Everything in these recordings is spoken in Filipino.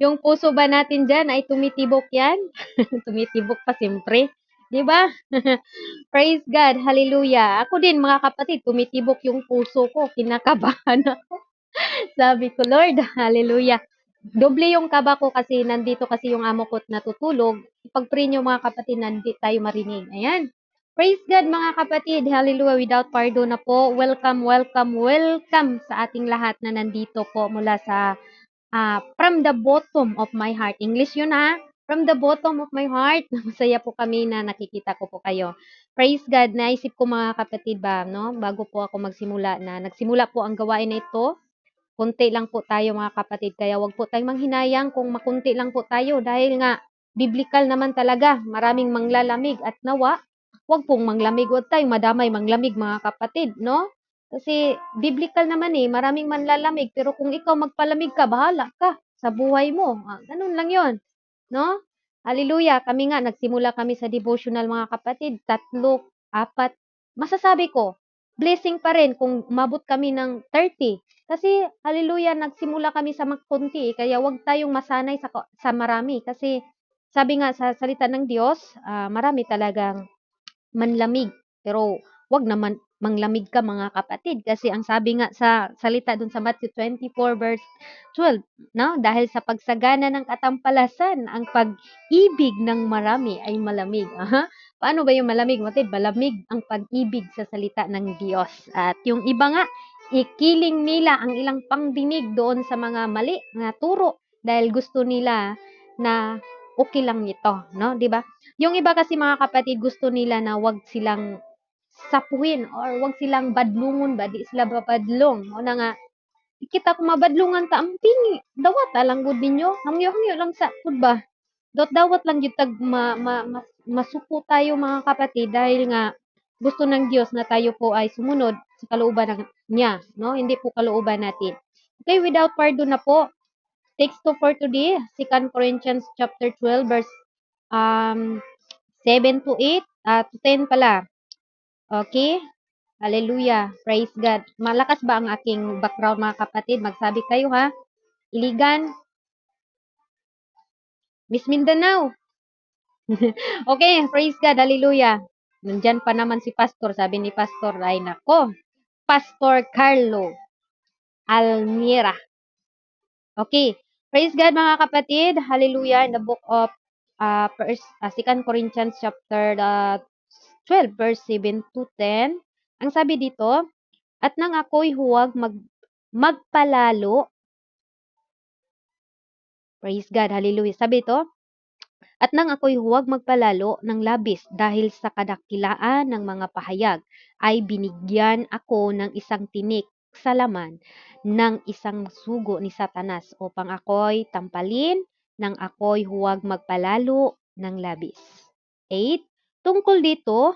Yung puso ba natin diyan ay tumitibok yan? Tumitibok pa siyempre, 'di ba? Praise God, hallelujah. Ako din mga kapatid, tumitibok yung puso ko, kinakabahan ako. Sabi ko, Lord, hallelujah. Doble yung kaba ko kasi nandito kasi yung amo ko't natutulog. Ipag-pray niyo mga kapatid, nandito tayo marinig. Ayan. Praise God mga kapatid. Hallelujah. Without pardon na po. Welcome, welcome, welcome sa ating lahat na nandito po mula sa from the bottom of my heart. English yun ha. From the bottom of my heart. Masaya po kami na nakikita ko po kayo. Praise God. Naisip ko mga kapatid ba, no? Bago po ako magsimula na nagsimula po ang gawain na ito. Konti lang po tayo mga kapatid, kaya wag po tayong manghinayang kung makunti lang po tayo dahil nga biblical naman talaga, maraming manglalamig at nawa, wag pong manglamig, wag tayong madamay manglamig mga kapatid, no? Kasi biblical naman eh, maraming manlalamig, pero kung ikaw magpalamig ka, bahala ka sa buhay mo. Ganun lang yon, no? Hallelujah, kami nga, nagsimula kami sa devotional mga kapatid, 3, 4, masasabi ko, blessing pa rin kung umabot kami ng 30. Kasi hallelujah, nagsimula kami sa konti, kaya 'wag tayong masanay sa marami kasi sabi nga sa salita ng Diyos, marami talagang manlamig. Pero 'wag naman manglamig ka mga kapatid kasi ang sabi nga sa salita dun sa Matthew 24 verse 12, no? Dahil sa pagsagana ng katampalasan, ang pag-ibig ng marami ay malamig. Aha. Paano ba yung malamig? Matid, malamig ang pag-ibig sa salita ng Diyos. At yung iba nga, ikiling nila ang ilang pangdinig doon sa mga mali na turo dahil gusto nila na okay lang ito, no? 'Di ba? Yung iba kasi mga kapatid gusto nila na wag silang sapuhin or wag silang badlungon ba, di sila babadlong. O na nga, kita ko mabadlungan ta amping dawat lang gud ninyo. Hangyo-hangyo lang sa pud ba. Dawat lang gyud tag masuko tayo mga kapatid dahil nga gusto ng Diyos na tayo po ay sumunod sa kalooban niya, no? Hindi po kalooban natin. Okay, without pardon na po. Text to for today, 2 Corinthians chapter 12 verse um 7 to 8, to 10 pala. Okay? Hallelujah. Praise God. Malakas ba ang aking background mga kapatid? Magsabi kayo ha. Iligan, Miss Mindanao. Okay, praise God. Hallelujah. Nandyan pa naman si Pastor. Sabi ni Pastor, ay nako. Pastor Carlo Almira. Okay. Praise God mga kapatid. Hallelujah. In the book of 2 Corinthians chapter 12 verse 7 to 10. Ang sabi dito, at nang ako'y huwag magpalalo, praise God, hallelujah. Sabi ito, at nang ako'y huwag magpalalo ng labis dahil sa kadakilaan ng mga pahayag, ay binigyan ako ng isang tinik sa laman ng isang sugo ni Satanas upang ako'y tampalin nang ako'y huwag magpalalo ng labis. 8. Tungkol dito,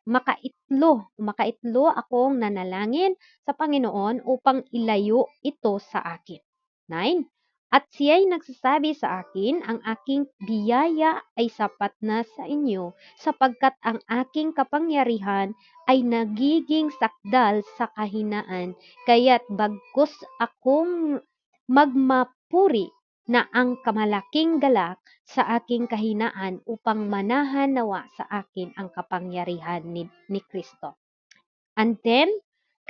makaitlo akong nanalangin sa Panginoon upang ilayo ito sa akin. 9. At siya'y nagsasabi sa akin, ang aking biyaya ay sapat na sa inyo, sapagkat ang aking kapangyarihan ay nagiging sakdal sa kahinaan, kaya't bagkus akong magmapuri na ang kamalaking galak sa aking kahinaan upang manahan nawa sa akin ang kapangyarihan ni Kristo. And then,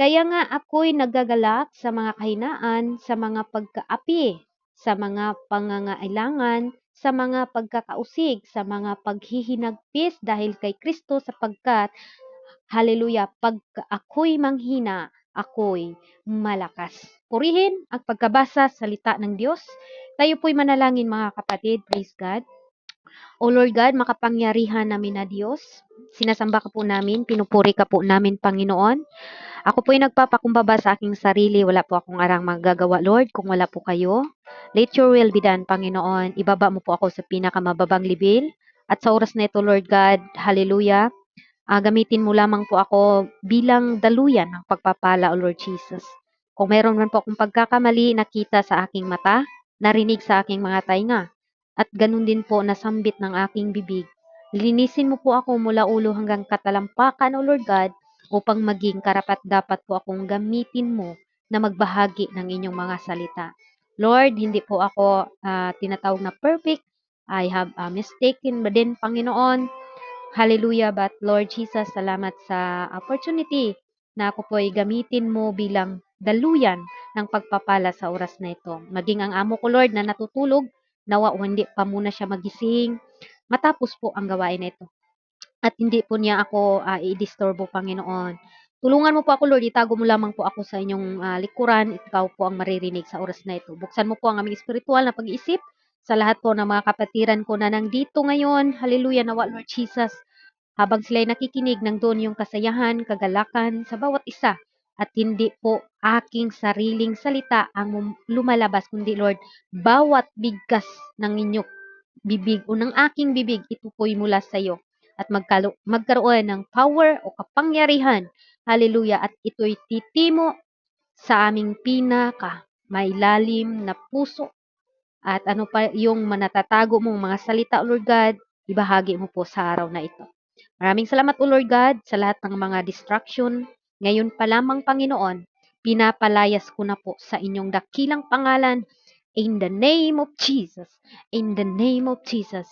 kaya nga ako'y nagagalak sa mga kahinaan, sa mga pagkaapi, sa mga pangangailangan, sa mga pagkakausig, sa mga paghihinagpis dahil kay Kristo sapagkat, hallelujah, pag ako'y manghina, ako'y malakas. Purihin ang pagkabasa sa salita ng Diyos. Tayo po'y manalangin mga kapatid, praise God. O Lord God, makapangyarihan namin na Diyos, sinasamba ka po namin, pinupuri ka po namin, Panginoon. Ako po ay nagpapakumbaba sa aking sarili. Wala po akong arang magagawa, Lord, kung wala po kayo. Let your will be done, Panginoon. Ibaba mo po ako sa pinakamababang libil. At sa oras na ito, Lord God, hallelujah, gamitin mo lamang po ako bilang daluyan ng pagpapala, O Lord Jesus. Kung mayroon man po akong pagkakamali, nakita sa aking mata, narinig sa aking mga tainga, at ganun din po nasambit ng aking bibig. Linisin mo po ako mula ulo hanggang katalampakan, O Lord God, upang maging karapat-dapat po akong gamitin mo na magbahagi ng inyong mga salita. Lord, hindi po ako tinatawag na perfect. I have mistaken ba din, Panginoon. Hallelujah. But Lord Jesus, salamat sa opportunity na ako po ay gamitin mo bilang daluyan ng pagpapala sa oras na ito. Maging ang amo ko, Lord, na natutulog, nawa o hindi pa muna siya magising, matapos po ang gawain na ito. At hindi po niya ako i-disturbo, Panginoon. Tulungan mo po ako, Lord. Itago mo lamang po ako sa inyong likuran. Ikaw po ang maririnig sa oras na ito. Buksan mo po ang aming spiritual na pag-iisip sa lahat po ng mga kapatiran ko na nandito ngayon. Hallelujah, nawa, Lord Jesus. Habang sila'y nakikinig, nandun yung kasayahan, kagalakan sa bawat isa. At hindi po aking sariling salita ang lumalabas, kundi Lord, bawat bigkas ng inyong bibig o ng aking bibig, ito po'y mula sa iyo. At magkaroon ng power o kapangyarihan. Hallelujah. At ito'y titimo sa aming pinaka mailalim na puso. At ano pa yung manatatago mong mga salita, Lord God, ibahagi mo po sa araw na ito. Maraming salamat, O Lord God, sa lahat ng mga distraction. Ngayon pa lamang, Panginoon, pinapalayas ko na po sa inyong dakilang pangalan. In the name of Jesus. In the name of Jesus,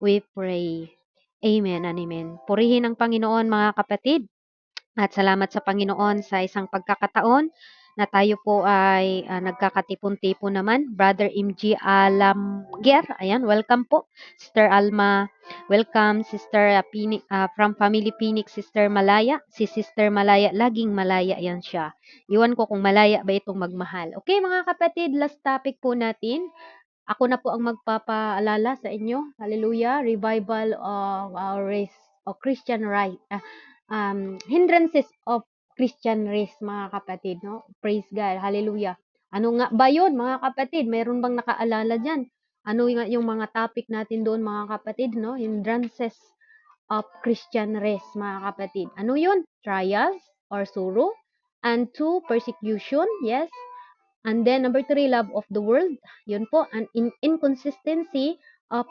we pray. Amen and amen. Purihin ang Panginoon, mga kapatid. At salamat sa Panginoon sa isang pagkakataon na tayo po ay nagkakatipon-tipon naman. Brother MG Alamger, ayan, welcome po. Sister Alma, welcome. Sister from Family Phoenix, Sister Malaya. Si Sister Malaya, laging malaya yan siya. Iwan ko kung malaya ba itong magmahal. Okay, mga kapatid, last topic po natin. Ako na po ang magpapaalala sa inyo. Hallelujah. Revival of our race o Christian right. Hindrances of Christian race, mga kapatid, no? Praise God. Hallelujah. Ano nga ba 'yon, mga kapatid? Meron bang nakaalala diyan? Ano nga yung mga topic natin doon, mga kapatid, no? Hindrances of Christian race, mga kapatid. Ano 'yun? Trials or sorrow? And two, persecution. Yes. And then number three, love of the world. Yun po, an inconsistency of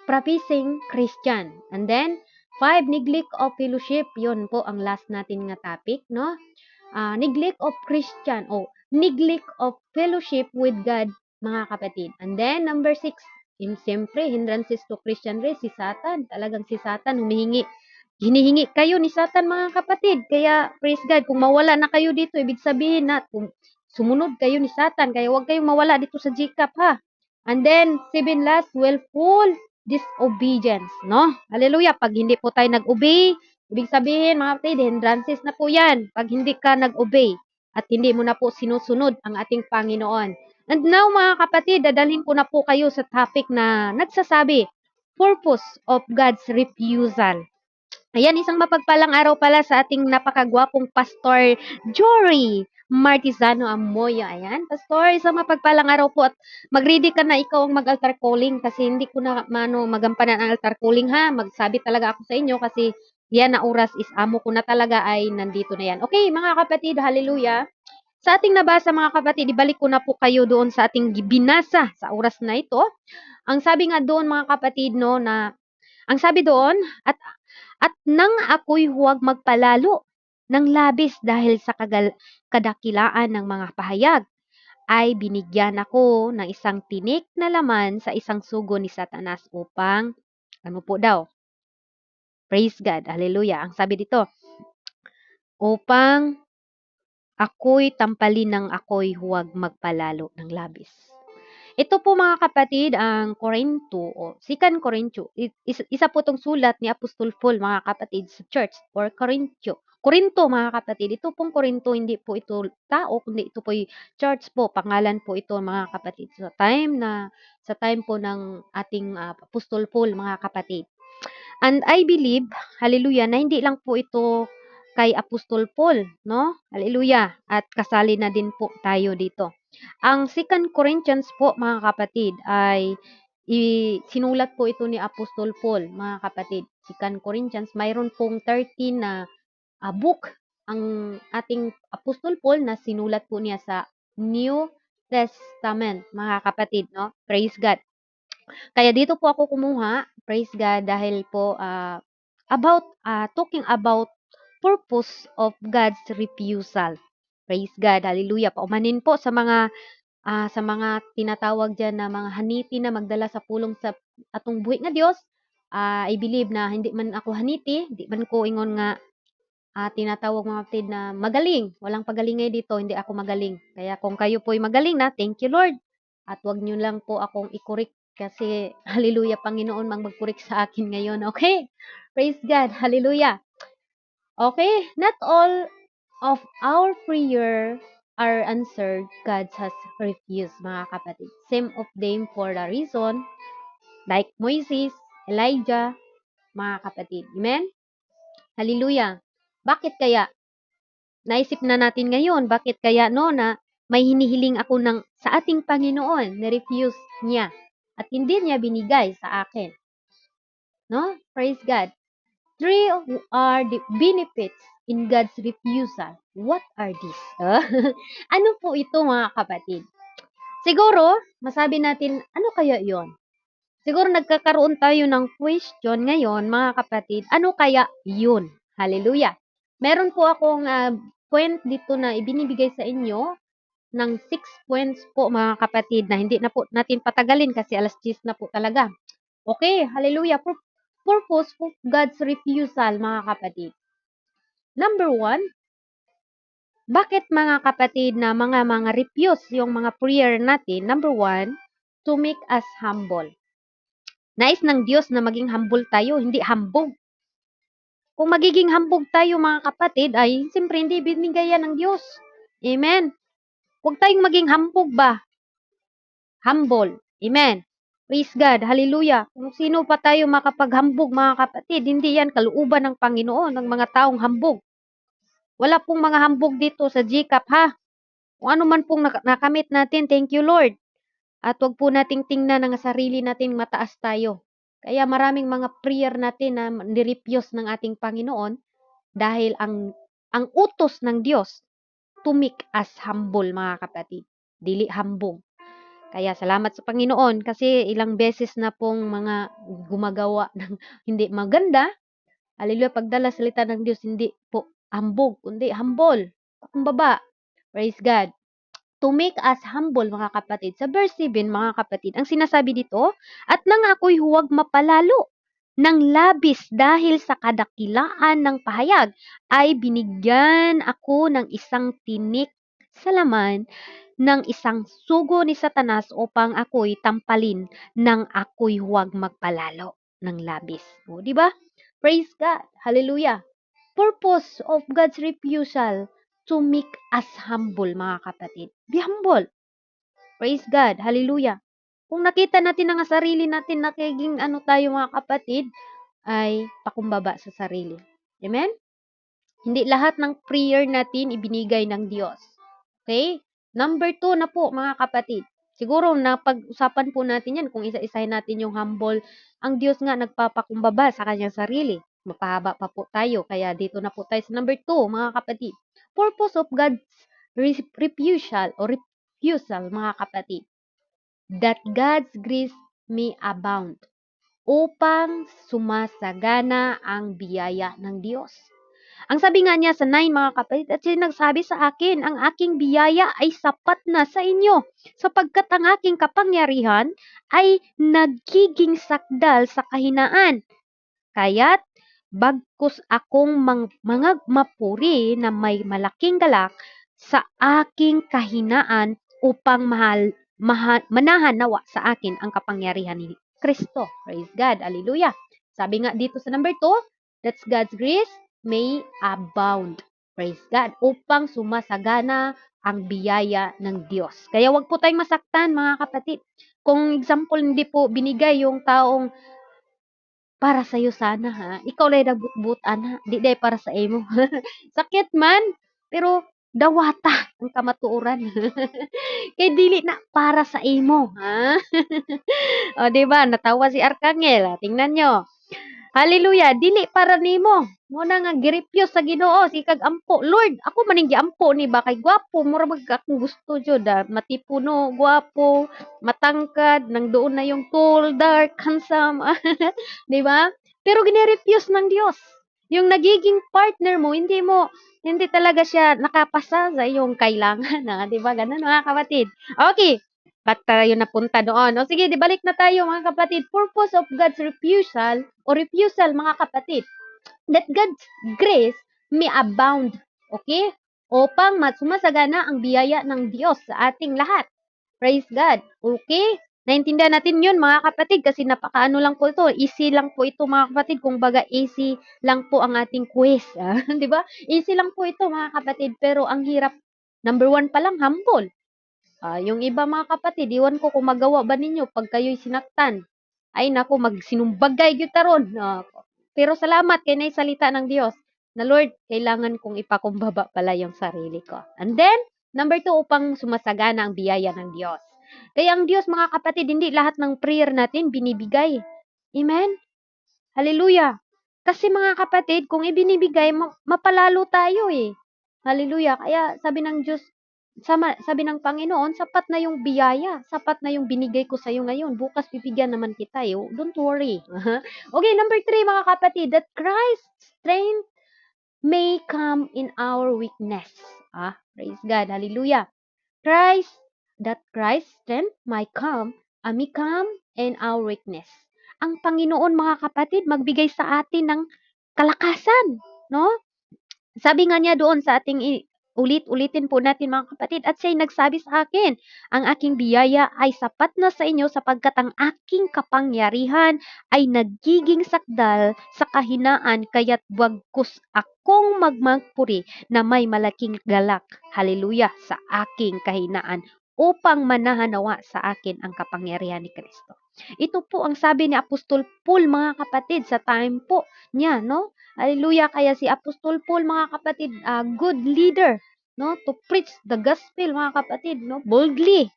practicing Christian. And then, five, neglect of fellowship. Yun po ang last natin nga topic, no? Neglect of Christian, neglect of fellowship with God, mga kapatid. And then, number six, siyempre, hindrances to Christian race, si Satan. Talagang si Satan, hinihingi kayo ni Satan, mga kapatid. Kaya, praise God, kung mawala na kayo dito, ibig sabihin na, kung sumunod kayo ni Satan, kaya huwag kayong mawala dito sa GCAP, ha. And then, seven last, willful disobedience, no? Hallelujah. Pag hindi po tayo nag-obey, ibig sabihin, mga kapatid, hindrances na po yan. Pag hindi ka nag-obey at hindi mo na po sinusunod ang ating Panginoon. And now, mga kapatid, dadalhin ko na po kayo sa topic na nagsasabi, purpose of God's refusal. Ayan, isang mapagpalang araw pala sa ating napakagwapong Pastor Jory Martizano Amoyo. Ayan, Pastor, isang mapagpalang araw po at mag-ready ka na ikaw ang mag-altar calling kasi hindi ko na magampanan ang altar calling, ha. Magsabi talaga ako sa inyo kasi yan na oras is amo ko na talaga ay nandito na yan. Okay, mga kapatid, hallelujah. Sa ating nabasa, mga kapatid, ibalik ko na po kayo doon sa ating binasa sa oras na ito. Ang sabi nga doon, mga kapatid, no, na ang sabi doon, at nang ako'y huwag magpalalo ng labis dahil sa kadakilaan ng mga pahayag, ay binigyan ako ng isang tinik na laman sa isang sugo ni Satanas upang, ano po daw? Praise God, hallelujah. Ang sabi dito, upang ako'y tampalin ng ako'y huwag magpalalo ng labis. Ito po, mga kapatid, ang Corinto o 2 Corintio. Isa po itong sulat ni Apostol Paul, mga kapatid, sa church or Corintio. Corinto, mga kapatid. Ito pong Corinto, hindi po ito tao, kundi ito po church po. Pangalan po ito, mga kapatid. Sa time po ng ating Apostol Paul, mga kapatid. And I believe, hallelujah, na hindi lang po ito kay Apostol Paul, no? Hallelujah. At kasali na din po tayo dito. Ang 2 Corinthians po, mga kapatid, ay sinulat po ito ni Apostol Paul, mga kapatid. 2 Corinthians, mayroon pong 13 na book ang ating Apostol Paul na sinulat po niya sa New Testament, mga kapatid, no? Praise God. Kaya dito po ako kumuha, praise God, dahil po talking about purpose of God's refusal. Praise God, hallelujah. Paumanin po sa mga sa mga tinatawag diyan na mga haniti na magdala sa pulong sa atong buhi nga Dios. I believe na hindi man ako haniti, di man ko ingon nga tinatawag mga kapatid na magaling. Walang pagalingay dito, hindi ako magaling. Kaya kung kayo po'y magaling na, thank you Lord. At wag niyo lang po akong i-correct kasi hallelujah Panginoon mag-correct sa akin ngayon. Okay? Praise God. Hallelujah. Okay, not all of our prayer are answered. God has refused, mga kapatid. Some of them for a reason, like Moses, Elijah, mga kapatid. Amen? Hallelujah. Bakit kaya? Naisip na natin ngayon, bakit kaya no na may hinihiling ako sa ating Panginoon, na-refuse niya at hindi niya binigay sa akin. No? Praise God. Three are the benefits in God's refusal. What are these? Ano po ito mga kapatid? Siguro, masabi natin, ano kaya yon? Siguro nagkakaroon tayo ng question ngayon mga kapatid, ano kaya yun? Hallelujah! Meron po akong point dito na ibinibigay sa inyo ng 6 points po mga kapatid na hindi na po natin patagalin kasi alas 10 na po talaga. Okay, hallelujah! Purpose of God's refusal mga kapatid. Number 1, bakit mga kapatid na mga refuse yung mga prayer natin? Number 1, to make us humble. Nais ng Diyos na maging humble tayo, hindi hambog. Kung magiging hambog tayo mga kapatid, ay siyempre hindi binigay yan ng Diyos. Amen. Huwag tayong maging hambog ba? Humble. Amen. Praise God. Hallelujah. Kung sino pa tayo makapaghambog mga kapatid, hindi yan kaluuban ng Panginoon, ng mga taong hambog. Wala pong mga hambog dito sa GCAP ha. Kung ano man pong nakamit natin, thank you Lord. At wag po nating tingnan ang sarili natin mataas tayo. Kaya maraming mga prayer natin na nirepuse ng ating Panginoon dahil ang utos ng Diyos to make us humble mga kapatid. Dili hambog. Kaya salamat sa Panginoon kasi ilang beses na pong mga gumagawa ng hindi maganda. Hallelujah, pagdala salita ng Diyos, hindi po hambog, kundi humble. Pakumbaba. Praise God. To make us humble, mga kapatid. Sa verse 7, mga kapatid, ang sinasabi dito, at nang ako'y huwag mapalalo ng labis dahil sa kadakilaan ng pahayag, ay binigyan ako ng isang tinik sa laman ng isang sugo ni Satanas upang ako'y tampalin nang ako'y huwag magpalalo ng labis. O, di ba? Praise God. Hallelujah. Purpose of God's refusal to make us humble, mga kapatid. Be humble. Praise God. Hallelujah. Kung nakita natin ang sarili natin, nakiging tayo mga kapatid, ay pakumbaba sa sarili. Amen? Hindi lahat ng prayer natin ibinigay ng Diyos. Okay? Number 2 na po, mga kapatid. Siguro na pag-usapan po natin yan kung isa-isahin natin yung humble. Ang Diyos nga nagpapakumbaba sa kanyang sarili. Mapahaba pa po tayo. Kaya dito na po tayo sa number 2, mga kapatid. Purpose of God's refusal o refusal, mga kapatid. That God's grace may abound upang sumasagana ang biyaya ng Diyos. Ang sabi nga niya sa 9, mga kapatid, at nagsabi sa akin, ang aking biyaya ay sapat na sa inyo, sapagkat ang aking kapangyarihan ay nagiging sakdal sa kahinaan. Kaya't bagkus akong mga mapuri na may malaking galak sa aking kahinaan upang manahan nawa sa akin ang kapangyarihan ni Kristo. Praise God. Hallelujah. Sabi nga dito sa number 2, that's God's grace may abound. Praise God. Upang sumasagana ang biyaya ng Diyos. Kaya wag po tayong masaktan, mga kapatid. Kung example, hindi po binigay yung taong para sa'yo sana ha. Ikaw lay nagbutbutan ha. Di day para sa imo. Sakit man, pero dawata ang kamatuoran. Kay dili na para sa imo, ha? O, di ba? Natawa si Arcangel. Tingnan nyo. Hallelujah. Dili para nimo. Muna nga girepyo sa Ginoo si kag ampo. Lord, ako maning giampo ni ba kay gwapo mura mag akong gusto jud matipuno, gwapo, matangkad, nang doon na yung tall, dark, handsome. Di ba? Pero ginirefuse ng Diyos. Yung nagiging partner mo, hindi talaga siya nakapasa sa iyong kailangan, di ba? Ganun, mga kapatid. Okay, ba't tayo napunta doon? O sige, di balik na tayo, mga kapatid. Purpose of God's refusal, mga kapatid, that God's grace may abound. Okay? Upang sumasagana ang biyaya ng Diyos sa ating lahat. Praise God. Okay? Naintindihan natin yun, mga kapatid, kasi napakaano lang po ito. Easy lang po ito, mga kapatid. Kung baga, easy lang po ang ating quiz. Di ba? Easy lang po ito, mga kapatid. Pero ang hirap, number one pa lang, humble. Yung iba, mga kapatid, iwan ko kung magawa ba ninyo pag kayo'y sinaktan. Ay, naku, magsinumbagay gyud taron. Pero salamat kay nay salita ng Diyos na Lord, kailangan kong ipakumbaba pala yung sarili ko. And then, number two, upang sumasagana ang biyaya ng Diyos. Kaya ang Diyos, mga kapatid, hindi lahat ng prayer natin binibigay. Amen? Hallelujah. Kasi mga kapatid, kung ibinibigay, mapalalo tayo eh. Hallelujah. Kaya sabi ng Diyos, sabi ng Panginoon, sapat na yung biyaya, sapat na yung binigay ko sa iyo ngayon. Bukas bibigyan naman kita eh. Don't worry. Okay, number 3, mga kapatid, that Christ's strength may come in our weakness. Praise God. Hallelujah. That Christ's strength may come in our weakness. Ang Panginoon, mga kapatid, magbigay sa atin ng kalakasan, no? Sabi nga niya doon sa ating ulit-ulitin po natin, mga kapatid, at siya'y nagsabi sa akin, ang aking biyaya ay sapat na sa inyo sapagkat ang aking kapangyarihan ay nagiging sakdal sa kahinaan, kaya't wagkus akong magmagpuri na may malaking galak, haleluya, sa aking kahinaan upang manahanawa sa akin ang kapangyarihan ni Kristo. Ito po ang sabi ni Apostol Paul, mga kapatid, sa time po niya, no? Hallelujah. Kaya si Apostol Paul, mga kapatid, good leader, no? To preach the gospel, mga kapatid, no? Boldly.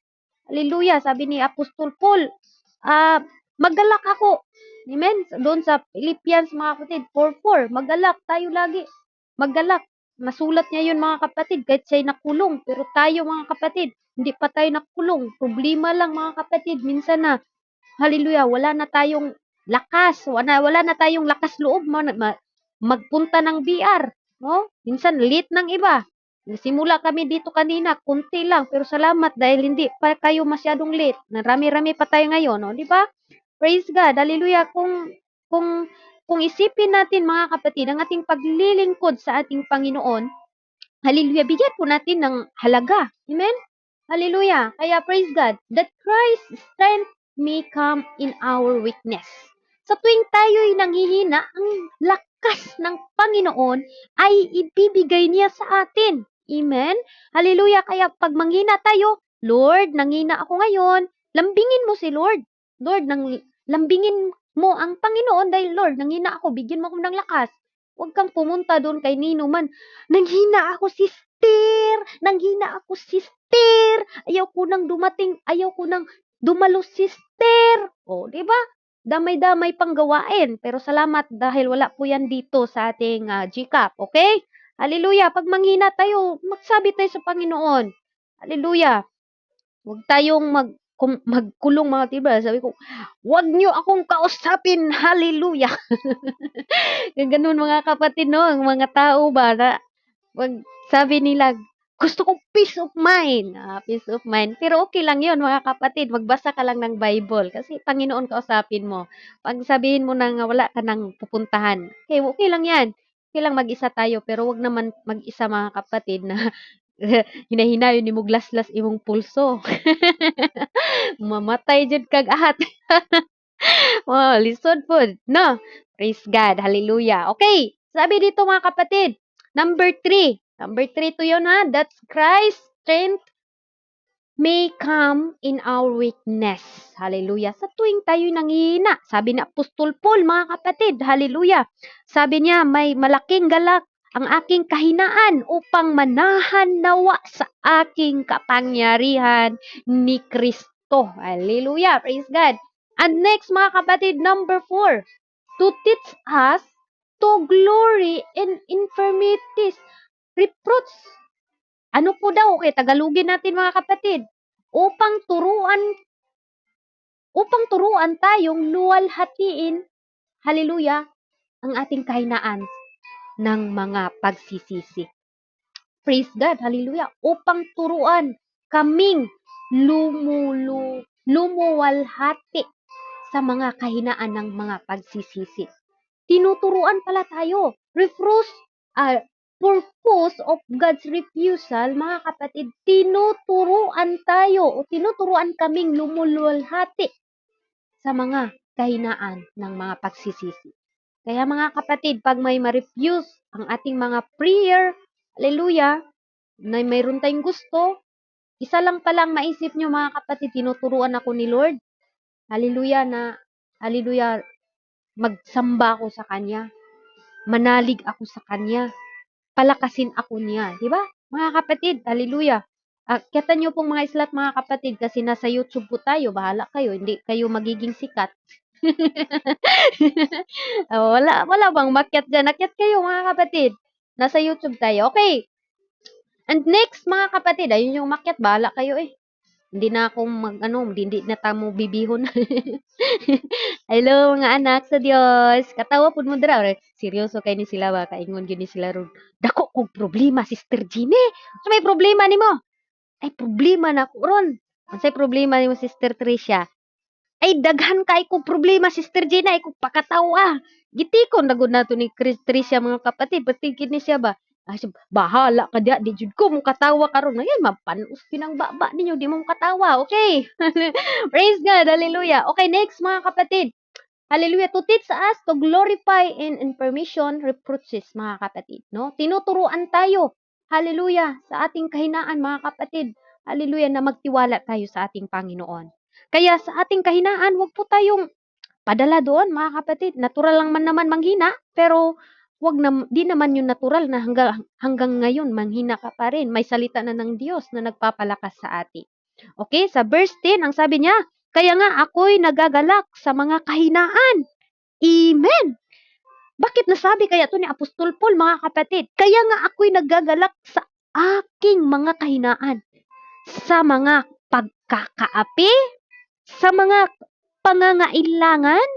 Hallelujah. Sabi ni Apostol Paul, magalak ako. Amen? Doon sa Philippians, mga kapatid, 4:4, magalak tayo lagi. Magalak. Masulat niya yun, mga kapatid, kahit siya'y nakulong. Pero tayo, mga kapatid, hindi pa tayo nakulong. Problema lang, mga kapatid, minsan na, hallelujah, wala na tayong lakas, wala na tayong lakas loob magpunta ng BR, no? Minsan late ng iba. Simula kami dito kanina, kunti lang, pero salamat dahil hindi pa kayo masyadong late. Narami-rami pa tayo ngayon, no? Di ba? Praise God. Hallelujah. Kung kung isipin natin, mga kapatid, ang ating paglilingkod sa ating Panginoon, hallelujah, bigyan po natin ng halaga. Amen? Hallelujah. Kaya praise God, that Christ's strength may come in our weakness. Sa tuwing tayo'y nanghihina, ang lakas ng Panginoon ay ibibigay niya sa atin. Amen? Hallelujah. Kaya pag manghina tayo, Lord, nanghina ako ngayon, lambingin mo si Lord. Lord, lambingin mo ang Panginoon dahil Lord, nanghina ako, bigyan mo ako ng lakas. Huwag kang pumunta doon kay Nino man. Nanghina ako, sister. Nanghina ako, sister. Ayaw ko nang dumalo, sister. O, di ba? Damay-damay pang gawain. Pero salamat dahil wala po yan dito sa ating GCAP. Okay? Hallelujah. Pag manghina tayo, magsabi tayo sa Panginoon. Hallelujah. Huwag tayong magkulong, mga tiba. Sabi ko, huwag niyo akong kausapin. Hallelujah. Ganun, mga kapatid, no? Ang mga tao ba na sabi nila, gusto ko peace of mind. Peace of mind. Pero okay lang yun, mga kapatid. Magbasa ka lang ng Bible. Kasi Panginoon kausapin mo. Pag sabihin mo na wala ka nang pupuntahan, okay lang yan. Okay lang mag-isa tayo. Pero wag naman mag-isa, mga kapatid, na hinahinayon ni mo glaslas imong pulso. Mamatay jud kag ahat. Lisod po. No? Praise God. Hallelujah. Okay. Sabi dito, mga kapatid, number 3. Number 3 to yun, ha? That's Christ's strength may come in our weakness. Hallelujah. Sa tuwing tayo'y nanghihina, sabi ni Apostol Paul, mga kapatid, hallelujah. Sabi niya, may malaking galak ang aking kahinaan upang manahan nawa sa aking kapangyarihan ni Kristo. Hallelujah. Praise God. And next, mga kapatid, number 4, to teach us to glory in infirmities. Reproach. Ano po daw? Okay, Tagalogin natin, mga kapatid. Upang turuan tayong luwalhatiin, hallelujah, ang ating kahinaan. ng mga pagsisisi. Praise God, hallelujah, upang turuan kaming lumuwalhati sa mga kahinaan ng mga pagsisisi. Tinuturuan pala tayo. Purpose of God's refusal, mga kapatid, tinuturuan tayo o tinuturuan kaming lumuluwalhati sa mga kahinaan ng mga pagsisisi. Kaya mga kapatid, pag may ma-refuse ang ating mga prayer, hallelujah, na mayroon tayong gusto, isa lang palang maisip nyo mga kapatid, tinuturuan ako ni Lord, hallelujah, magsamba ako sa Kanya, manalig ako sa Kanya, palakasin ako niya. Di ba? Mga kapatid, hallelujah. Kita nyo pong mga islat mga kapatid kasi nasa YouTube po tayo, bahala kayo, hindi kayo magiging sikat. Wala bang makyat dyan? Nakyat kayo mga kapatid. Nasa YouTube tayo. Okay. And next mga kapatid, ayun yung makyat, bahala kayo eh. Hindi na ako hindi na tamo bibihon. Hello mga anak sa Dios. Katawa pud mo dira. Seryoso kay ni sila ba? Kaingon gyud ni sila ron. Dako kog problema, Sister Gine. So may problema nimo? Ay problema na ko ron. Unsay problema nimo, Sister Tricia? Ay daghan kay kog problema, Sister Gina, ay kog pakatawa. Gitikon na gud nato ni Tricia mga kapatid. Patingkid ni siya ba? Bahala ka diya, di jud ko mo katawa karon. Ngayon, mapanos pinang baba ninyo, di mo katawa. Okay. Praise God. Hallelujah. Okay, next mga kapatid. Hallelujah. To teach us to glorify in information reproaches, mga kapatid. No? Tinuturuan tayo. Hallelujah. Sa ating kahinaan, mga kapatid. Hallelujah, na magtiwala tayo sa ating Panginoon. Kaya sa ating kahinaan, wag po tayong padala doon, mga kapatid. Natural lang man naman manghina, pero di naman yung natural na hanggang ngayon manghina ka pa rin. May salita na ng Diyos na nagpapalakas sa atin. Okay, sa verse 10, ang sabi niya, kaya nga ako'y nagagalak sa mga kahinaan. Amen. Bakit nasabi kaya to ni Apostol Paul, mga kapatid? Kaya nga ako'y nagagalak sa aking mga kahinaan, sa mga pagkakaapi, sa mga pangangailangan,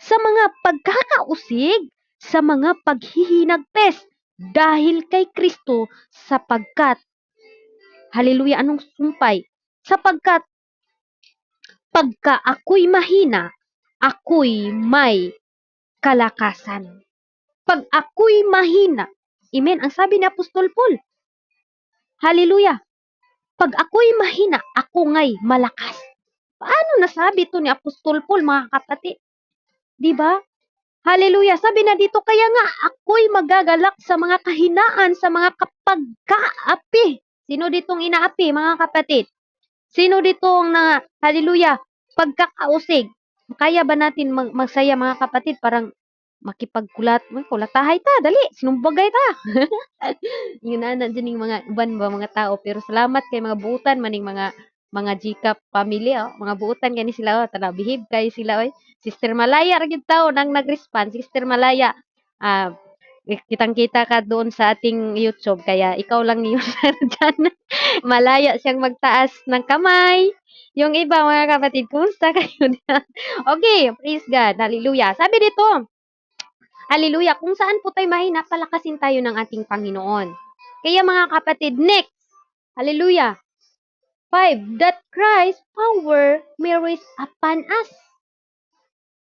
sa mga pagkakausig, sa mga paghihinagpes, dahil kay Kristo, sapagkat, hallelujah, anong sumpay? Sapagkat, pagka ako'y mahina, ako'y may kalakasan. Pag ako'y mahina, amen, ang sabi ni Apostol Paul, hallelujah, pag ako'y mahina, ako nga'y malakas. Paano nasabi to ni Apostol Paul, mga kapatid? Di ba? Hallelujah. Sabi na dito, kaya nga ako'y magagalak sa mga kahinaan, sa mga kapagkaapi. Sino ditong inaapi, mga kapatid? Sino ditong hallelujah, pagkakausig? Kaya ba natin magsaya, mga kapatid? Parang kulatahay ta, dali, sinumbagay ta. Yun na, nandiyan yung mga uban ba, mga tao. Pero salamat kay mga buutan, maning mga Gcap family, mga buutan gani sila, behave kay sila, Sister Malaya, ra gyud tao nang nag-respond. Sister Malaya, kitang-kita ka doon sa ating YouTube, kaya ikaw lang yung dyan. Malaya siyang magtaas ng kamay. Yung iba, mga kapatid, kumusta kayo? Okay, praise God, hallelujah. Sabi dito, hallelujah, kung saan po tayo mahina, palakasin tayo ng ating Panginoon. Kaya mga kapatid, next, hallelujah, 5, that Christ's power may rest upon us.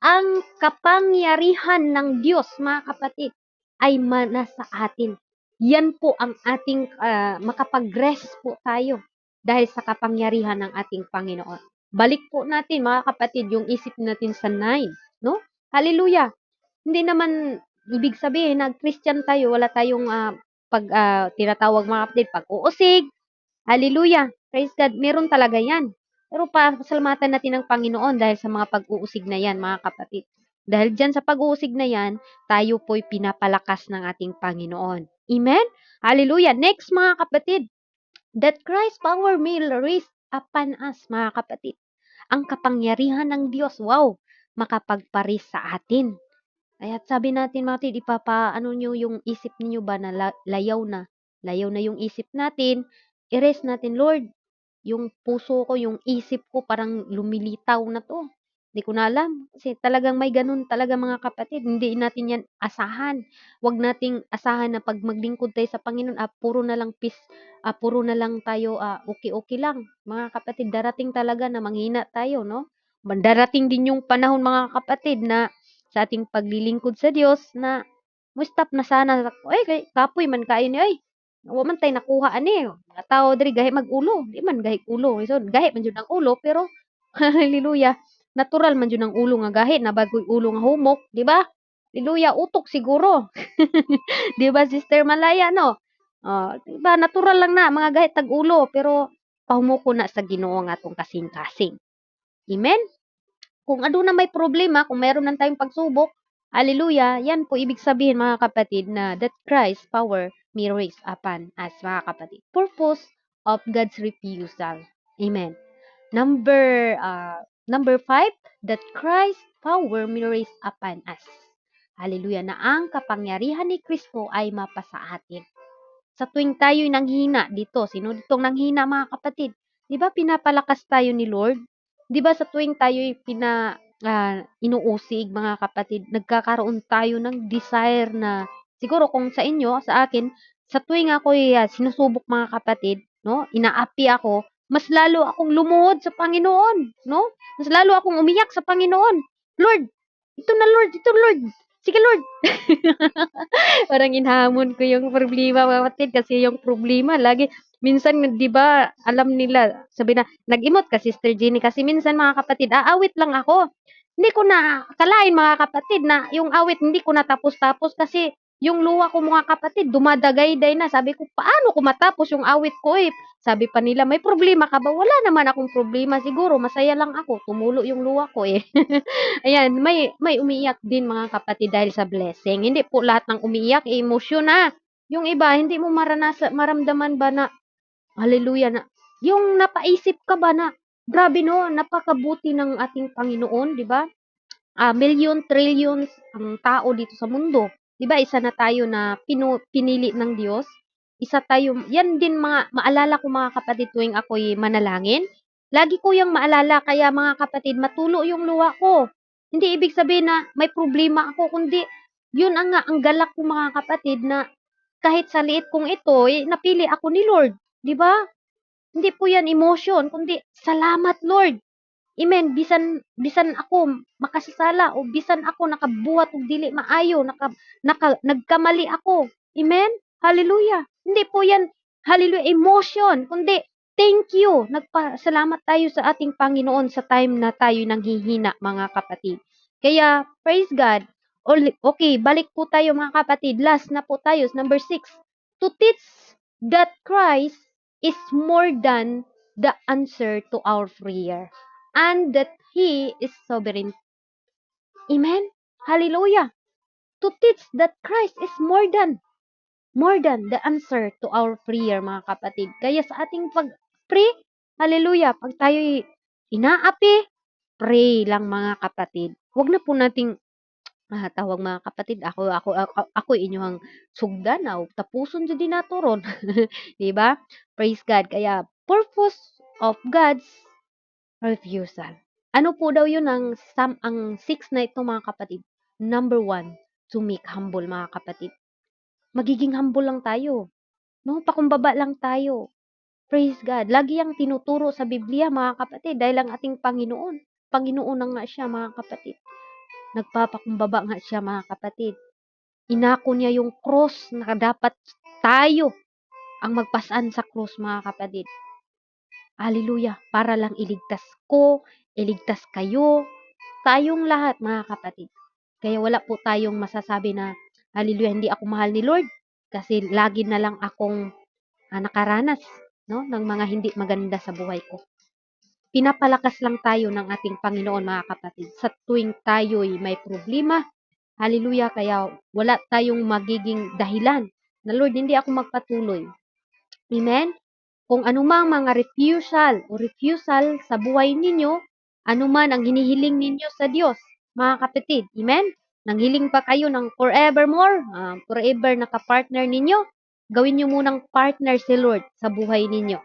Ang kapangyarihan ng Diyos, mga kapatid, ay nasa atin. Yan po ang ating makapag-rest po tayo dahil sa kapangyarihan ng ating Panginoon. Balik po natin, mga kapatid, yung isip natin sa 9. No? Hallelujah. Hindi naman ibig sabihin na Christian tayo, wala tayong tinatawag, mga kapatid, pag-uusig. Hallelujah. Praise God. Meron talaga yan. Pero pasalamatan natin ang Panginoon dahil sa mga pag-uusig na yan, mga kapatid. Dahil dyan sa pag-uusig na yan, tayo po'y pinapalakas ng ating Panginoon. Amen? Hallelujah. Next, mga kapatid, that Christ's power may rest upon us, mga kapatid. Ang kapangyarihan ng Diyos, wow, makapagparis sa atin. Kaya sabi natin, mga kapatid, nyo yung isip niyo ba na layaw na yung isip natin, i-rest natin, Lord, yung puso ko, yung isip ko, parang lumilitaw na to. Di ko na alam. Kasi talagang may ganun talaga mga kapatid. Hindi natin yan asahan. Huwag nating asahan na pag maglingkod tayo sa Panginoon, puro na lang peace, puro na lang tayo, okay-okay lang. Mga kapatid, darating talaga na manghina tayo, no? Darating din yung panahon mga kapatid na sa ating paglilingkod sa Diyos na mo stop na sana. Ay, kapoy man kayo ni, ay, wa man tay nakuha ani. Mga tao diri gahi mag-ulo. Di man gahi ulo. So, gahi man jud ang ulo, pero hallelujah. Natural man jud ang ulo nga gahi na bagoy ulo nga humok, di ba? Hallelujah, utok siguro. Di ba, Sister Malaya, no? Di ba, natural lang na mga gahi tag ulo, pero pahumuko na sa Ginoo nga atong kasing-kasing. Amen? Kung aduna may problema, kung meron man tayong pagsubok, hallelujah, yan po ibig sabihin mga kapatid na that Christ's power may raise upon us mga kapatid. Purpose of God's refusal. Amen. Number 5, that Christ's power may raise upon us. Hallelujah, na ang kapangyarihan ni Kristo ay mapasa atin. Sa tuwing tayo'y nanghina dito, sino ditong nanghina mga kapatid? 'Di ba pinapalakas tayo ni Lord? 'Di ba sa tuwing tayo'y inuusig mga kapatid, nagkakaroon tayo ng desire na siguro kung sa inyo, sa akin, sa tuwing ako'y sinusubok mga kapatid, no? Inaapi ako, mas lalo akong lumuhod sa Panginoon, no? Mas lalo akong umiyak sa Panginoon. Lord, ito Lord. Sige Lord. Parang inhamon ko yung problema mga kapatid kasi yung problema lagi minsan 'di ba alam nila sabi na nag-emote ka Sister Jenny kasi minsan mga kapatid aawit lang ako. Hindi ko na akalain mga kapatid na yung awit hindi ko natapos-tapos kasi yung luha ko mga kapatid dumadagayday na. Sabi ko, paano ko matapos yung awit ko eh? Sabi pa nila, may problema ka ba? Wala naman akong problema. Siguro masaya lang ako. Tumulo yung luha ko eh. Ayan, may umiiyak din mga kapatid dahil sa blessing. Hindi po lahat ng umiiyak emosyon na. Yung iba hindi mo maramdaman ba na hallelujah na yung napaisip ka ba na grabe no, napakabuti ng ating Panginoon, 'di ba? Million, trillions ang tao dito sa mundo. 'Di ba isa na tayo na pinili ng Diyos? Isa tayo, yan din mga maalala ko mga kapatid tuwing ako'y manalangin. Lagi ko yung maalala kaya mga kapatid matulo yung luha ko. Hindi ibig sabihin na may problema ako kundi yun ang galak ko mga kapatid na kahit sa liit kong ito, napili ako ni Lord, 'di ba? Hindi po yan emotion kundi salamat Lord. Amen. Bisan bisan ako makasasala o bisan ako nakabuhat og dili maayo, nagkamali ako. Amen. Hallelujah. Hindi po 'yan hallelujah emotion kundi thank you. Nagpasalamat tayo sa ating Panginoon sa time na tayo nanghihina mga kapatid. Kaya praise God. Okay, balik po tayo mga kapatid. Last na po tayo, number 6. To teach that Christ is more than the answer to our prayer and that He is sovereign. Amen? Hallelujah! To teach that Christ is more than the answer to our prayer, mga kapatid. Kaya sa ating pag-pray, hallelujah, pag tayo'y inaapi, pray lang mga kapatid. Huwag na po nating tawag mga kapatid, ako inyong sugdan, tapuson jud dinaturon. Di ba? Praise God. Kaya purpose of God's refusal. Ano po daw yun ang 6 na ito mga kapatid? Number 1, to make humble mga kapatid. Magiging humble lang tayo. No? Pakumbaba lang tayo. Praise God. Lagi yang tinuturo sa Biblia mga kapatid dahil ang ating Panginoon. Panginoon na nga siya mga kapatid. Nagpapakumbaba nga siya mga kapatid. Inako niya yung cross na dapat tayo ang magpasaan sa cross mga kapatid. Hallelujah. Para lang iligtas ko, iligtas kayo, tayong lahat mga kapatid. Kaya wala po tayong masasabi na, hallelujah, hindi ako mahal ni Lord. Kasi lagi na lang akong nakaranas no, ng mga hindi maganda sa buhay ko. Pinapalakas lang tayo ng ating Panginoon mga kapatid. Sa tuwing tayo'y may problema, hallelujah, kaya wala tayong magiging dahilan na Lord, hindi ako magpatuloy. Amen? Kung anumang mga refusal sa buhay ninyo, anuman ang hinihiling ninyo sa Diyos, mga kapatid, amen? Nanghiling pa kayo ng forevermore, forever na ka-partner ninyo, gawin nyo munang partner si Lord sa buhay ninyo.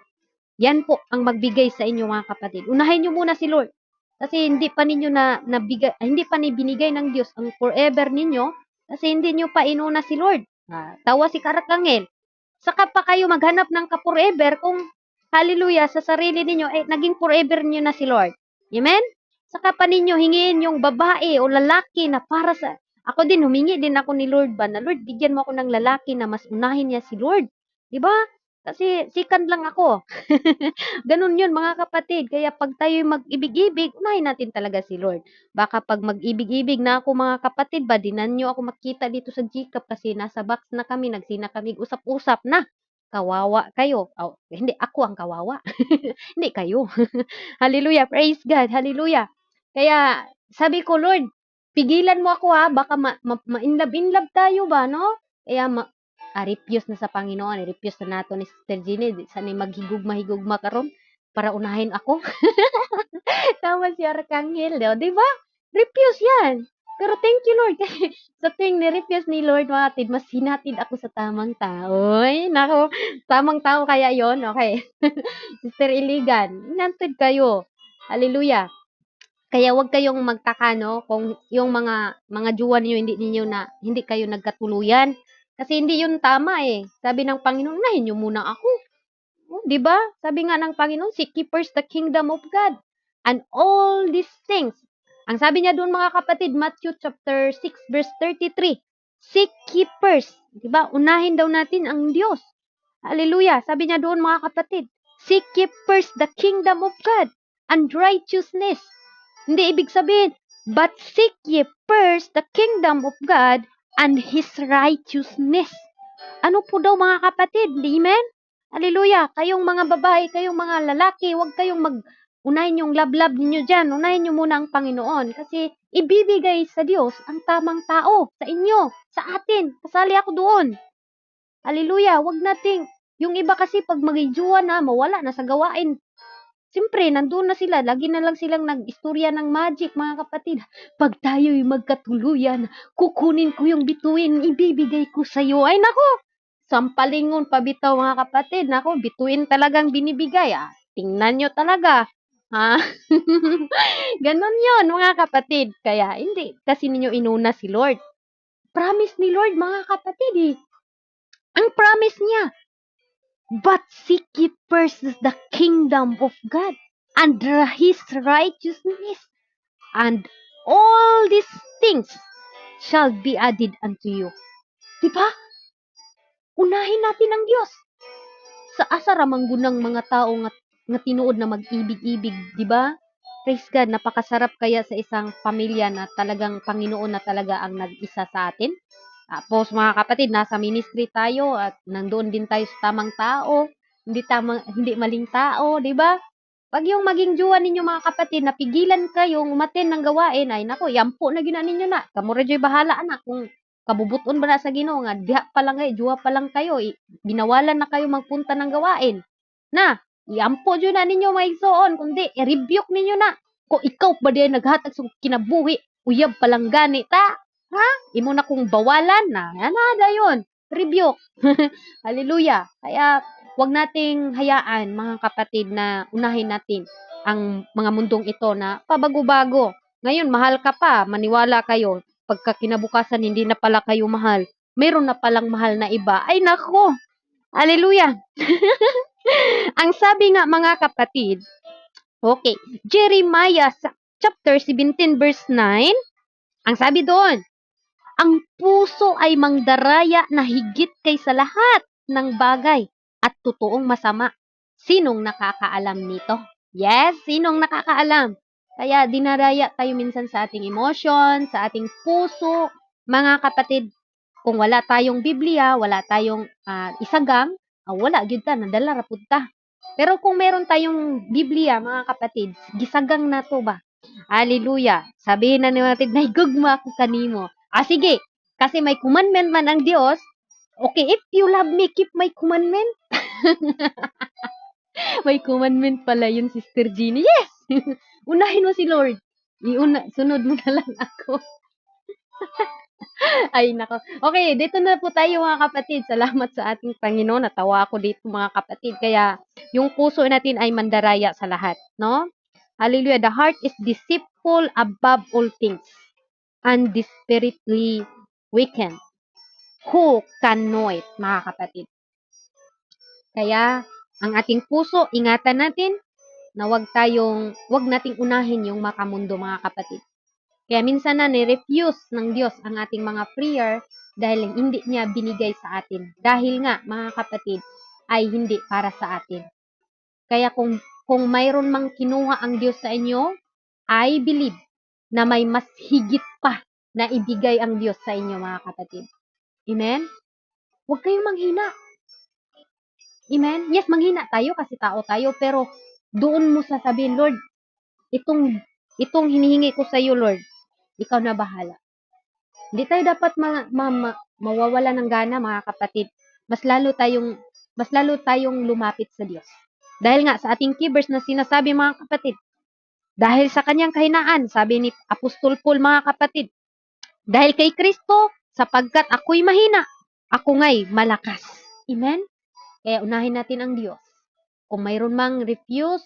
Yan po ang magbigay sa inyo mga kapatid. Unahin nyo muna si Lord. Kasi hindi pa ninyo hindi pa ni binigay ng Diyos ang forever ninyo kasi hindi niyo pa inuna si Lord. Tawa si Karakangel. Saka pa kayo maghanap ng ka-forever kung hallelujah sa sarili ninyo naging forever niyo na si Lord. Amen? Saka pa ninyo hingiin yung babae o lalaki na para sa ako din humingi din ako ni Lord ba na Lord bigyan mo ako ng lalaki na mas unahin niya si Lord. 'Di ba? Kasi second lang ako. Ganun yun mga kapatid. Kaya pag tayo mag-ibig-ibig, unahin natin talaga si Lord. Baka pag mag-ibig-ibig na ako mga kapatid, badinan nyo ako makita dito sa Gcav kasi nasa box na kami, nagsina kami usap-usap na. Kawawa kayo. Oh, hindi, ako ang kawawa. Hindi kayo. Hallelujah. Praise God. Hallelujah. Kaya sabi ko, Lord, pigilan mo ako ha. Baka ma-inlove-inlove tayo ba, no? Kaya refuse na sa Panginoon, refuse na nato ni Sister Jeannie, sa ni maghigugma-higugma karon para unahin ako. Tama si Arkanghel, di ba? Refuse yan. Pero thank you Lord kasi sa tuwing ni-refuse ni Lord mga tid, mas hinatid ako sa tamang tao. Ay, nako, tamang tao kaya yon. Okay. Sister Iligan, inantid kayo. Hallelujah. Kaya wag kayong magkakano kung yung mga jowa niyo hindi kayo nagkatuluyan. Kasi hindi yun tama eh. Sabi ng Panginoon, unahin niyo muna ako. Oh, 'di ba? Sabi nga ng Panginoon, seek ye first the kingdom of God and all these things. Ang sabi niya doon mga kapatid, Matthew chapter 6 verse 33. Seek ye first, 'di ba? Unahin daw natin ang Diyos. Hallelujah. Sabi niya doon mga kapatid, seek ye first the kingdom of God and righteousness. Hindi ibig sabihin, but seek ye first the kingdom of God and His righteousness. Ano po daw mga kapatid? Amen? Hallelujah. Kayong mga babae, kayong mga lalaki, huwag kayong unahin yung love-love ninyo dyan. Unahin nyo muna ang Panginoon. Kasi ibibigay sa Diyos ang tamang tao sa inyo, sa atin. Kasali ako doon. Hallelujah. Huwag nating, yung iba kasi pag magijuwa na, mawala na sa gawain. Siyempre, nandun na sila. Lagi na lang silang nag-istorya ng magic, mga kapatid. Pag tayo'y magkatuluyan, kukunin ko yung bituin, ibibigay ko sa'yo. Ay, nako! Sampalingon pabitaw, mga kapatid. Nako, bituin talagang binibigay. Tingnan nyo talaga. Ha? Ganon yon mga kapatid. Kaya, hindi kasi ninyo inuna si Lord. Promise ni Lord, mga kapatid, eh. Ang promise niya, but seek ye first the kingdom of God and His righteousness, and all these things shall be added unto you. Diba? Unahin natin ang Diyos. Sa asa ramang gunang mga tao nga tinuod na mag-ibig-ibig, diba? Praise God, napakasarap kaya sa isang pamilya na talagang Panginoon na talaga ang nag-isa sa atin. Tapos mga kapatid, nasa ministry tayo at nandoon din tayo sa tamang tao, hindi maling tao, 'di ba? Pag yung maging jowa ninyo mga kapatid, napigilan kayong umaten ng gawain, ay nako, yampo na gina ninyo na. Kamo ra joy bahala anak kung kabubuton ba na sa Ginoo nga diha pa lang kayo, jowa pa lang kayo, binawalan na kayo magpunta ng gawain. Na, yampo jud na ninyo maigsoon kundi i-rebuke ninyo na. Kung ikaw ba di naghatag sa kinabuhi, uyab pa lang gani ta. Ha? Imo na kung bawalan na. Nada yun. Rebuke. Hallelujah. Kaya, wag nating hayaan, mga kapatid, na unahin natin ang mga mundong ito na pabago-bago. Ngayon, mahal ka pa. Maniwala kayo. Pagka kinabukasan, hindi na pala kayo mahal. Meron na palang mahal na iba. Ay, nako. Hallelujah. Ang sabi nga, mga kapatid, okay, Jeremiah chapter 17 verse 9, ang sabi doon, ang puso ay mangdaraya na higit kaysa lahat ng bagay at totoong masama. Sinong nakakaalam nito? Yes, sinong nakakaalam? Kaya dinaraya tayo minsan sa ating emotion, sa ating puso. Mga kapatid, kung wala tayong Biblia, wala tayong isagang, wala gyud ta, nadala ra pud ta. Pero kung meron tayong Biblia, mga kapatid, gisagang na to ba? Hallelujah. Sabihin na natin, nahigugma ako kanimo. Sige. Kasi may commandment man ang Diyos. Okay, if you love me, keep my commandment. May commandment pala yun, Sister Jeannie. Yes! Unahin mo si Lord. Sunod mo na lang ako. Ay, nako. Okay, dito na po tayo mga kapatid. Salamat sa ating Panginoon. Natawa ako dito mga kapatid. Kaya, yung puso natin ay mandaraya sa lahat. No? Hallelujah. The heart is deceitful above all things and desperately wicked. Who can know it, mga kapatid? Kaya, ang ating puso, ingatan natin na wag nating unahin yung makamundo, mga kapatid. Kaya minsan na ni-refuse ng Diyos ang ating mga prayer dahil hindi niya binigay sa atin. Dahil nga, mga kapatid, ay hindi para sa atin. Kaya kung mayroon mang kinuha ang Diyos sa inyo, I believe na may mas higit pa na ibigay ang Diyos sa inyo, mga kapatid. Amen? Huwag kayong manghina. Amen? Yes, manghina tayo kasi tao tayo, pero doon mo sasabihin, Lord, itong hinihingi ko sa iyo, Lord, ikaw na bahala. Hindi tayo dapat mawawala ng gana, mga kapatid. Mas lalo tayong lumapit sa Diyos. Dahil nga sa ating key verse na sinasabi, mga kapatid, dahil sa kanyang kahinaan, sabi ni Apostol Paul, mga kapatid, dahil kay Kristo, sapagkat ako'y mahina, ako nga'y malakas. Amen? Kaya unahin natin ang Diyos. Kung mayroon mang refuse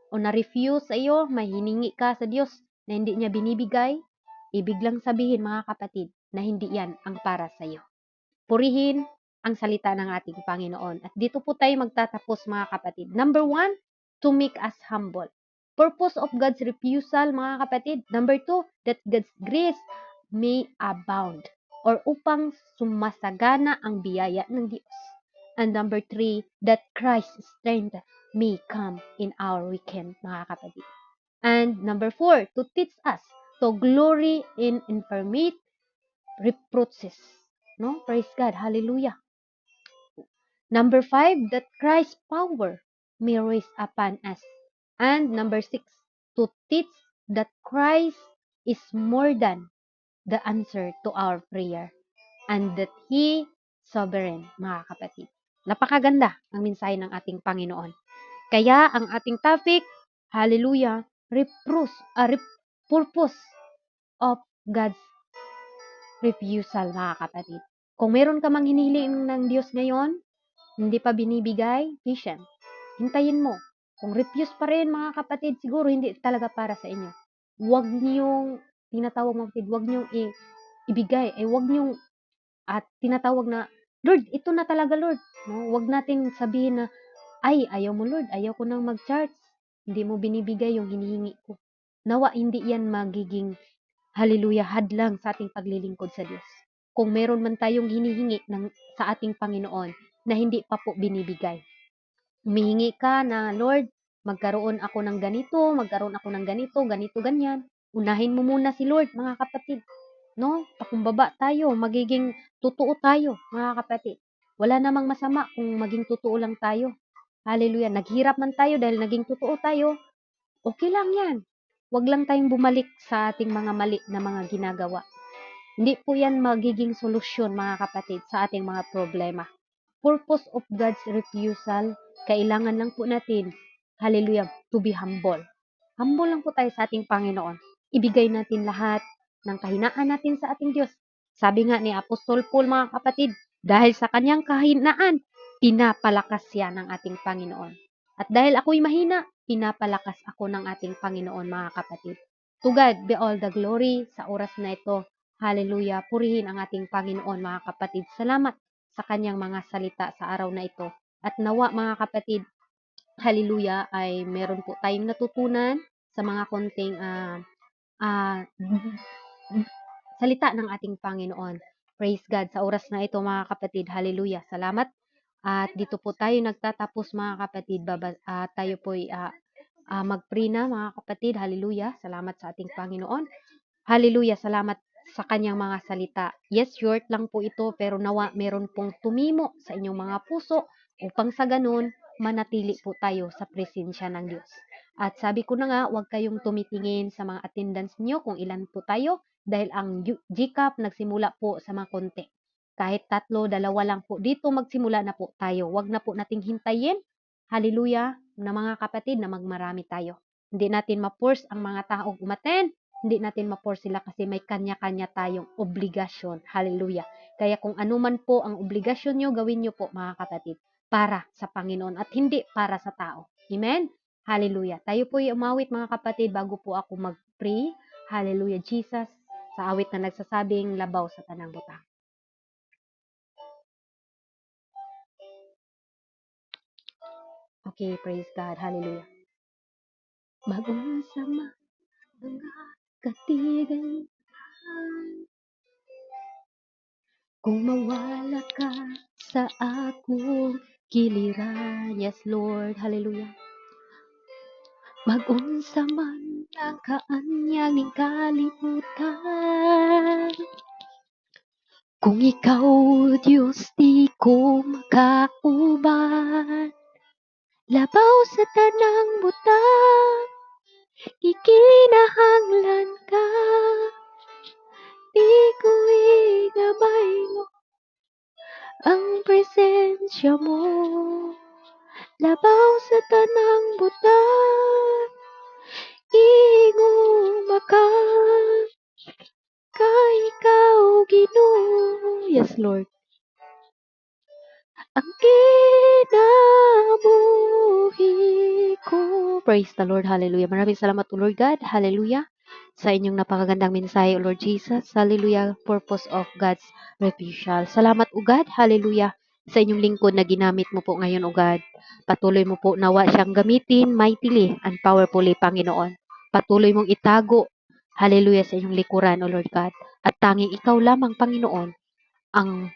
o na-refuse sa iyo, may hiningi ka sa Diyos na hindi niya binibigay, ibig lang sabihin, mga kapatid, na hindi yan ang para sa iyo. Purihin ang salita ng ating Panginoon. At dito po tayo magtatapos, mga kapatid. Number 1, to make us humble. Purpose of God's refusal, mga kapatid. Number 2, that God's grace may abound, or upang sumasagana ang biyaya ng Diyos. And number 3, that Christ's strength may come in our weekend, mga kapatid. And number 4, to teach us to glory in infirmity, reproaches. No? Praise God. Hallelujah. Number 5, that Christ's power may rest upon us. And number 6, to teach that Christ is more than the answer to our prayer and that He sovereign, mga kapatid. Napakaganda ang mensahe ng ating Panginoon. Kaya ang ating topic, hallelujah, purpose of God's refusal, mga kapatid. Kung meron ka mang hinihiling ng Diyos ngayon, hindi pa binibigay, patient. Hintayin mo. Kung refuse pa rin, mga kapatid, siguro hindi talaga para sa inyo. Huwag niyong, tinatawag mga kapatid, huwag niyong ibigay. Huwag niyong tinatawag na, Lord, ito na talaga, Lord. No? Huwag natin sabihin na, ay, ayaw mo, Lord, ayaw ko nang mag-charge. Hindi mo binibigay yung hinihingi ko. Nawa, hindi yan magiging, hallelujah, hadlang sa ating paglilingkod sa Diyos. Kung meron man tayong hinihingi sa ating Panginoon na hindi pa po binibigay. Humihingi ka na, Lord, magkaroon ako ng ganito, ganito, ganyan. Unahin mo muna si Lord, mga kapatid. No? Pakumbaba tayo, magiging totoo tayo, mga kapatid. Wala namang masama kung maging totoo lang tayo. Hallelujah. Naghirap man tayo dahil naging totoo tayo, okay lang yan. Huwag lang tayong bumalik sa ating mga mali na mga ginagawa. Hindi po yan magiging solusyon, mga kapatid, sa ating mga problema. Purpose of God's refusal, kailangan lang po natin, hallelujah, to be humble. Humble lang po tayo sa ating Panginoon. Ibigay natin lahat ng kahinaan natin sa ating Diyos. Sabi nga ni Apostol Paul, mga kapatid, dahil sa kanyang kahinaan, pinapalakas siya ng ating Panginoon. At dahil ako'y mahina, pinapalakas ako ng ating Panginoon, mga kapatid. To God be all the glory sa oras na ito. Hallelujah. Purihin ang ating Panginoon, mga kapatid. Salamat sa kanyang mga salita sa araw na ito. At nawa, mga kapatid, hallelujah, ay meron po tayong natutunan sa mga konting salita ng ating Panginoon. Praise God. Sa oras na ito, mga kapatid, hallelujah. Salamat. At dito po tayo nagtatapos, mga kapatid. Tayo po'y mag-pray na, mga kapatid. Hallelujah. Salamat sa ating Panginoon. Hallelujah. Salamat sa kanyang mga salita. Yes, short lang po ito, pero nawa meron pong tumimo sa inyong mga puso upang sa ganun, manatili po tayo sa presensya ng Diyos. At sabi ko na nga, huwag kayong tumitingin sa mga attendance niyo kung ilan po tayo, dahil ang GCAP nagsimula po sa mga konti. Kahit 3, 2 lang po, dito magsimula na po tayo. Huwag na po nating hintayin, hallelujah, na mga kapatid, na magmarami tayo. Hindi natin ma-force ang mga taong umattend, hindi natin ma-force sila kasi may kanya-kanya tayong obligasyon. Hallelujah. Kaya kung ano man po ang obligasyon nyo, gawin nyo po, mga kapatid, para sa Panginoon at hindi para sa tao. Amen? Hallelujah. Tayo po ay umawit mga kapatid bago po ako mag-pray. Hallelujah, Jesus. Sa awit na nagsasabing labaw sa tanang butang. Okay, praise God. Hallelujah. Bagong sama mga katigan, kung mawala ka sa akong giliran. Yes, Lord. Hallelujah. Magunsa man ang kaanyaling kalibutan, kung ikaw, Diyos, di ko makauban. Labaw sa tanang butang, ikinahanglan ka. Di ko igabay mo ang presensya mo. Labaw sa tanang butang, ingong maka. Ka ikaw, Ginoo. Yes, Lord. Ang kinabuhi ko. Praise the Lord. Hallelujah. Maraming salamat, O Lord God. Hallelujah. Sa inyong napakagandang mensahe, O Lord Jesus. Hallelujah. Purpose of God's refusal. Salamat, O God. Hallelujah. Sa inyong lingkod na ginamit mo po ngayon, O God. Patuloy mo po nawa siyang gamitin mightily and powerfully, Panginoon. Patuloy mong itago. Hallelujah sa inyong likuran, O Lord God. At tanging ikaw lamang, Panginoon, ang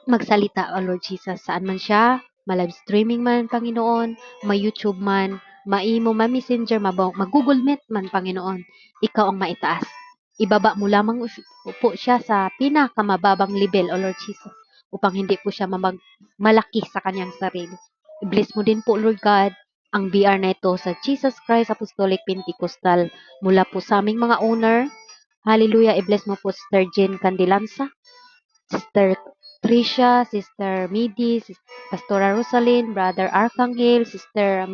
magsalita, O Lord Jesus, saan man siya, ma-live streaming man, Panginoon, ma-YouTube man, ma-imo, ma-messenger, ma-Google Meet man, Panginoon, ikaw ang maitaas. Ibaba mo lamang po siya sa pinakamababang level, O Lord Jesus, upang hindi po siya malaki sa kanyang sarili. I-bless mo din po, Lord God, ang BR na ito sa Jesus Christ Apostolic Pentecostal mula po sa aming mga owner. Hallelujah. I-bless mo po Sister Jean Candilanza, Sister Tricia, Sister Midi, Pastora Rosalyn, Brother Archangel, Sister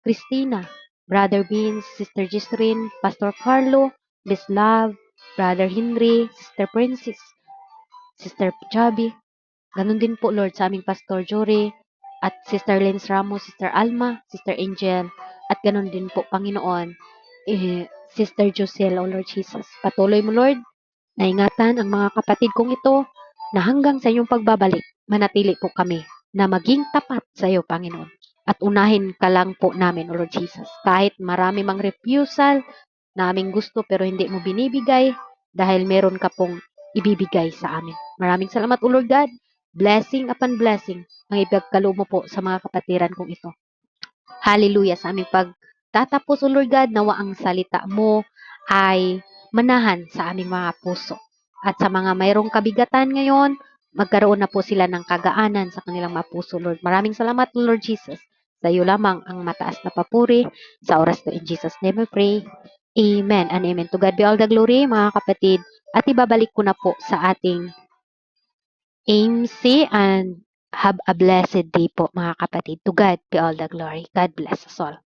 Christina, Brother Beans, Sister Gisrin, Pastor Carlo, Miss Love, Brother Henry, Sister Princess, Sister Chubby. Ganun din po, Lord, sa aming Pastor Jory, at Sister Lens Ramos, Sister Alma, Sister Angel, at ganun din po, Panginoon, Sister Josel, O Lord Jesus. Patuloy mo, Lord, naingatan ang mga kapatid kong ito na hanggang sa iyong pagbabalik, manatili po kami na maging tapat sa iyo, Panginoon. At unahin ka lang po namin, O Lord Jesus. Kahit marami mang refusal na aming gusto pero hindi mo binibigay dahil meron ka pong ibibigay sa amin. Maraming salamat, O Lord God. Blessing upon blessing ang ipagkaloob mo po sa mga kapatiran kong ito. Hallelujah. Sa aming pagtatapos, O Lord God, nawa ang salita mo ay manahan sa aming mga puso. At sa mga mayroong kabigatan ngayon, magkaroon na po sila ng kagaanan sa kanilang mga puso, Lord. Maraming salamat, Lord Jesus. Sa iyo lamang ang mataas na papuri sa oras to. In Jesus' name we pray. Amen and amen. To God be all the glory, mga kapatid. At ibabalik ko na po sa ating MC and have a blessed day po, mga kapatid. To God be all the glory. God bless us all.